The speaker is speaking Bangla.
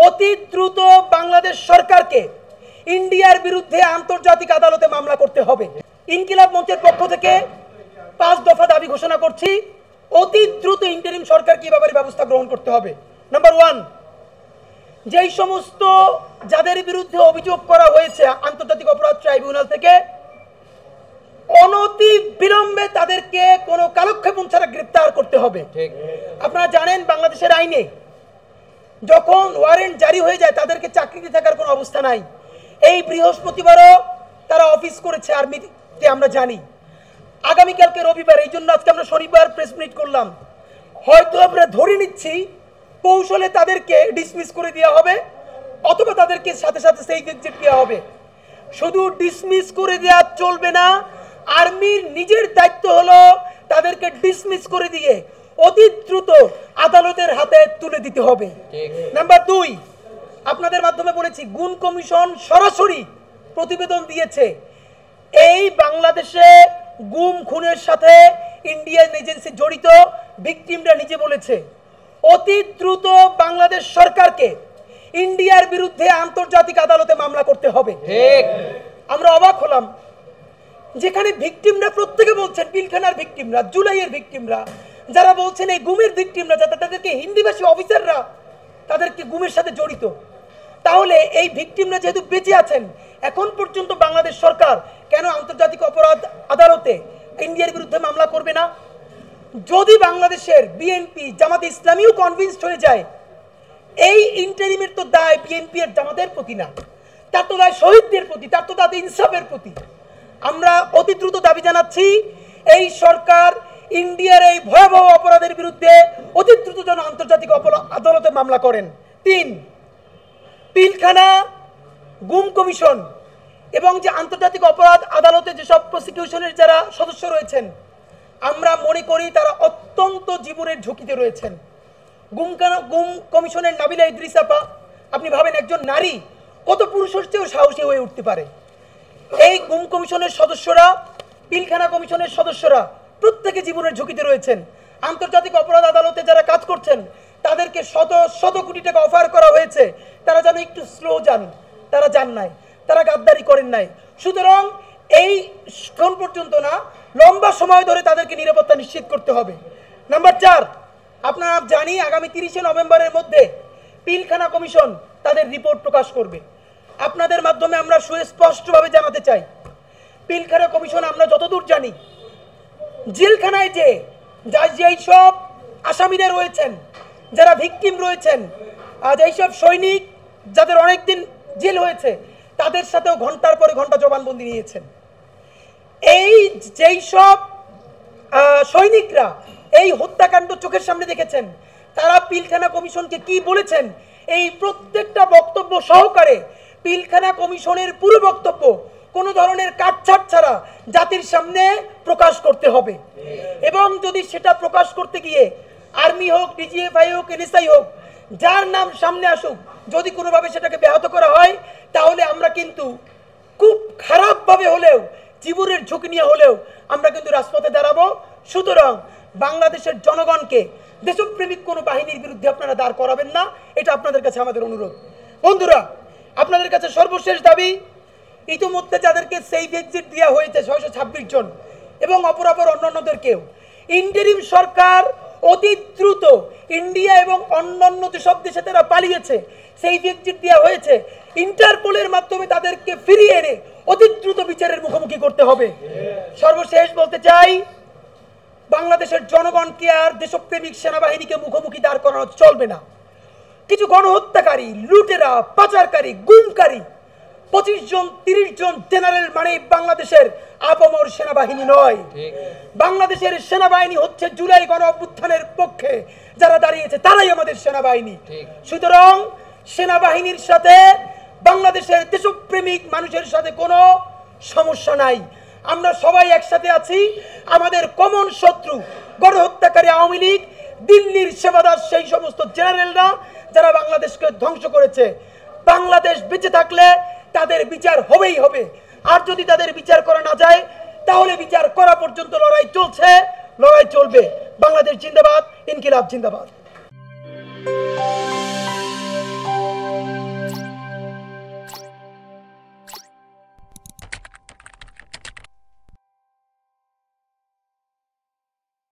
অতি দ্রুত বাংলাদেশ সরকারকে ইন্ডিয়ার বিরুদ্ধে আন্তর্জাতিক আদালতে মামলা করতে হবে। ইনকিলাব মঞ্চের পক্ষ থেকে 5 দফা দাবি ঘোষণা করছি। অতি দ্রুত ইন্টারিম সরকারকে এই ব্যাপারে ব্যবস্থা গ্রহণ করতে হবে। নাম্বার 1, যেই সমস্ত যাদের বিরুদ্ধে অভিযোগ করা হয়েছে আন্তর্জাতিক অপরাধ ট্রাইব্যুনাল থেকে, অনতি বিলম্বে তাদেরকে কোনো কালক্ষেপণ ছাড়া গ্রেফতার করতে হবে। আপনারা জানেন বাংলাদেশের আইনে যখন ওয়ারেন্ট জারি হয়ে যায় তাদেরকে চাকরিতে থাকার কোনো অবস্থা নাই। এই বৃহস্পতিবারও তারা অফিস করেছে আর্মিতে, আমরা জানি। আগামীকালকে রবিবার, এই জন্য আজকে আমরা শনিবার প্রেস মিট করলাম। হয়তো আমরা ধরে নিচ্ছি কৌশলে তাদেরকে ডিসমিস করে দেওয়া হবে, অথবা তাদেরকে সাথে সাথে সেই এক্সিট দেওয়া হবে। শুধু ডিসমিস করে দেওয়া চলবে না, আর্মির নিজের দায়িত্ব হলো তাদেরকে ডিসমিস করে দিয়ে অতি দ্রুত আদালতের হাতে তুলে দিতে হবে। নাম্বার 2, আপনাদের মাধ্যমে বলেছি, গুম কমিশন সরাসরি প্রতিবেদন দিয়েছে এই বাংলাদেশে গুম খুনের সাথে ইন্ডিয়ান এজেন্সি জড়িত। ভিকটিমরা নিজে বলেছে অতি দ্রুত বাংলাদেশ সরকারকে ইন্ডিয়ার বিরুদ্ধে আন্তর্জাতিক আদালতে মামলা করতে হবে। আমরা অবাক হলাম, যেখানে ভিকটিমরা প্রত্যেকে বলছেন, পিলখানার ভিকটিমরা, জুলাইয়ের ভিকটিমরা, যারা বলছেন এই গুমের ভিকটিমরা, তাদেরকে হিন্দিভাষী অফিসাররা তাদেরকে গুমের সাথে জড়িত। তাহলে এই ভিকটিমরা যেহেতু বেঁচে আছেন, এখন পর্যন্ত বাংলাদেশ সরকার কেন আন্তর্জাতিক অপরাধ আদালতে ইন্ডিয়ার বিরুদ্ধে মামলা করবে না? যদি বাংলাদেশের বিএনপি, জামাতে ইসলামীও কনভিন্সড হয়ে যায়, এই ইন্টারিমের তো দায় বিএনপি এর জামাতের প্রতি না, তার তো দায় শহীদদের প্রতি, তার তো দায় ইনসাফের প্রতি। আমরা অতি দ্রুত দাবি জানাচ্ছি এই সরকার ইন্ডিয়ার এই ভয়াবহ অপরাধের বিরুদ্ধে অতি দ্রুত যেন আন্তর্জাতিক আদালতে মামলা করেন। 3, পিলখানা গুম কমিশন এবং যে আন্তর্জাতিক অপরাধ আদালতে যেসব প্রসিকিউশনের যারা সদস্য রয়েছেন, আমরা মনে করি তারা অত্যন্ত জীবনের ঝুঁকিতে রয়েছেন। গুম কমিশনের নাবিলা ইদ্রিস আপা, আপনি ভাবেন একজন নারী কত পুরুষের চেয়েও সাহসী হয়ে উঠতে পারে। এই গুম কমিশনের সদস্যরা, পিলখানা কমিশনের সদস্যরা প্রত্যেকে জীবনের ঝুঁকিতে রয়েছেন। আন্তর্জাতিক অপরাধ আদালতে যারা কাজ করছেন তাদেরকে শত শত কোটি টাকা অফার করা হয়েছে, তারা যেন একটু স্লো যান, তারা যান নাই, তারা গাদ্দারি করেন নাই। সুতরাং এই কোন পর্যন্ত না, লম্বা সময় ধরে তাদেরকে নিরাপত্তা নিশ্চিত করতে হবে। নাম্বার 4, আপনারা জানি আগামী 30শে নভেম্বরের মধ্যে পিলখানা কমিশন তাদের রিপোর্ট প্রকাশ করবে। আপনাদের মাধ্যমে আমরা সুস্পষ্টভাবে জানাতে চাই, পিলখানা কমিশন আমরা যতদূর জানি জেলখানায় যেই সব আসামিরা রয়েছেন, যারা ভিকটিম রয়েছেন, যেসব সৈনিক যাদের অনেকদিন জেল হয়েছে, তাদের সাথেও ঘন্টার পরে ঘন্টা জবানবন্দি নিয়েছেন। এই যেই সব সৈনিকরা এই হত্যাকাণ্ড চোখের সামনে দেখেছেন, তারা পিলখানা কমিশনকে কি বলেছেন, এই প্রত্যেকটা বক্তব্য সহকারে পিলখানা কমিশনের পুরো বক্তব্য কোনো ধরনের কাটছাট ছাড়া জাতির সামনে প্রকাশ করতে হবে। এবং যদি সেটা প্রকাশ করতে গিয়ে আর্মি হোক, ডিজিএফআই হোক, এনএসআই হোক, যার নাম সামনে আসুক, যদি কোনোভাবে সেটাকে ব্যাহত করা হয়, তাহলে আমরা কিন্তু খুব খারাপভাবে হলেও, জীবনের ঝুঁকি নিয়ে হলেও আমরা কিন্তু রাজপথে দাঁড়াবো। সুতরাং বাংলাদেশের জনগণকে দেশপ্রেমিক কোনো বাহিনীর বিরুদ্ধে আপনারা দাঁড় করাবেন না, এটা আপনাদের কাছে আমাদের অনুরোধ। বন্ধুরা, আপনাদের কাছে সর্বশেষ দাবি, ইতিমধ্যে যাদেরকে সেফ এক্সিট দেওয়া হয়েছে 626 জন এবং অপরাপর অন্যান্যদেরকেও, ইন্টারিম সরকার অতি দ্রুত ইন্ডিয়া এবং অন্যান্য যেসব দেশে তারা পালিয়েছে, সেফ এক্সিট দেওয়া হয়েছে, ইন্টারপোলের মাধ্যমে তাদেরকে ফিরিয়ে এনে অতি দ্রুত বিচারের মুখোমুখি করতে হবে। সর্বশেষ বলতে চাই, বাংলাদেশের জনগণকে আর দেশপ্রেমিক সেনাবাহিনীকে মুখোমুখি দাঁড় করানো চলবে না। কিছু গণহত্যাকারী, লুটেরা, পাচারকারী, গুমকারী 25 জন 30 জন জেনারেল মানে বাংলাদেশের আপামর সেনাবাহিনী নয়। বাংলাদেশের সেনাবাহিনী হচ্ছে জুলাই গণ অভ্যুত্থানের পক্ষে যারা দাঁড়িয়েছে, তারাই আমাদের সেনাবাহিনী। সুতরাং সেনাবাহিনীর সাথে বাংলাদেশের দেশপ্রেমিক মানুষের সাথে কোনো সমস্যা নাই। আমরা সবাই একসাথে আছি। আমাদের কমন শত্রু গণহত্যাকারী আওয়ামী লীগ, দিল্লির সেবাদার সেই সমস্ত জেনারেলরা যারা বাংলাদেশকে ধ্বংস করেছে। বাংলাদেশ বেঁচে থাকলে তাদের বিচার হবেই হবে, আর যদি তাদের বিচার করা না যায় তাহলে বিচার করা পর্যন্ত লড়াই চলছে, লড়াই চলবে। বাংলাদেশ জিন্দাবাদ, ইনকিলাব জিন্দাবাদ।